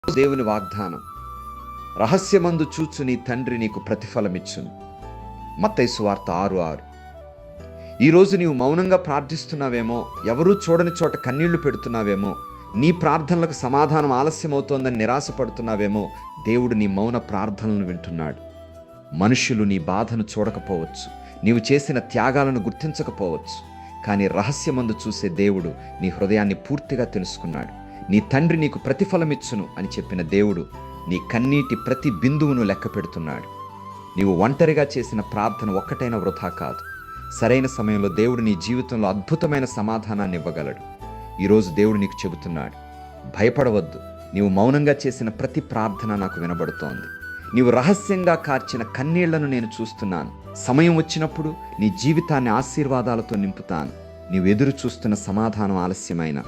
దేవుని వాగ్దానం, రహస్యమందు చూచు నీ తండ్రి నీకు ప్రతిఫలమిచ్చును. మత్తయి సువార్త 6:6. ఈరోజు నీవు మౌనంగా ప్రార్థిస్తున్నావేమో, ఎవరూ చూడని చోట కన్నీళ్లు పెడుతున్నావేమో, నీ ప్రార్థనలకు సమాధానం ఆలస్యమవుతోందని నిరాశపడుతున్నావేమో, దేవుడు నీ మౌన ప్రార్థనలను వింటున్నాడు. మనుషులు నీ బాధను చూడకపోవచ్చు, నీవు చేసిన త్యాగాలను గుర్తించకపోవచ్చు, కానీ రహస్యమందు చూసే దేవుడు నీ హృదయాన్ని పూర్తిగా తెలుసుకున్నాడు. నీ తండ్రి నీకు ప్రతిఫలమిచ్చును అని చెప్పిన దేవుడు నీ కన్నీటి ప్రతి బిందువును లెక్క పెడుతున్నాడు. నీవు ఒంటరిగా చేసిన ప్రార్థన ఒక్కటైనా వృధా కాదు. సరైన సమయంలో దేవుడు నీ జీవితంలో అద్భుతమైన సమాధానాన్ని ఇవ్వగలడు. ఈరోజు దేవుడు నీకు చెబుతున్నాడు, భయపడవద్దు. నీవు మౌనంగా చేసిన ప్రతి ప్రార్థన నాకు వినబడుతోంది. నీవు రహస్యంగా కార్చిన కన్నీళ్లను నేను చూస్తున్నాను. సమయం వచ్చినప్పుడు నీ జీవితాన్ని ఆశీర్వాదాలతో నింపుతాను. నీవు ఎదురు చూస్తున్న సమాధానం ఆలస్యమైన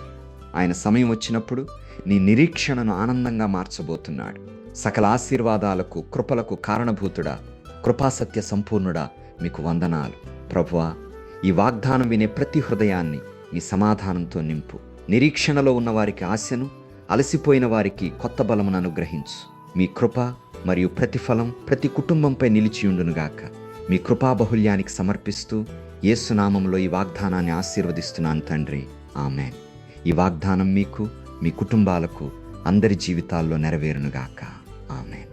ఆయన సమయం వచ్చినప్పుడు నీ నిరీక్షణను ఆనందంగా మార్చబోతున్నాడు. సకల ఆశీర్వాదాలకు, కృపలకు కారణభూతుడా, కృపాసత్య సంపూర్ణుడా, మీకు వందనాలు. ప్రభువా, ఈ వాగ్దానం వినే ప్రతి హృదయాన్ని నీ సమాధానంతో నింపు. నిరీక్షణలో ఉన్న వారికి ఆశను, అలసిపోయిన వారికి కొత్త బలమును అనుగ్రహించు. మీ కృప మరియు ప్రతిఫలం ప్రతి కుటుంబంపై నిలిచియుండునుగాక. మీ కృపాబహుల్యానికి సమర్పిస్తూ యేసునామంలో ఈ వాగ్దానాన్ని ఆశీర్వదిస్తున్నాను తండ్రి. ఆమేన్. ఈ వాగ్దానం మీకు, మీ కుటుంబాలకు, అందరి జీవితాల్లో నెరవేరునుగాక. ఆమేన్.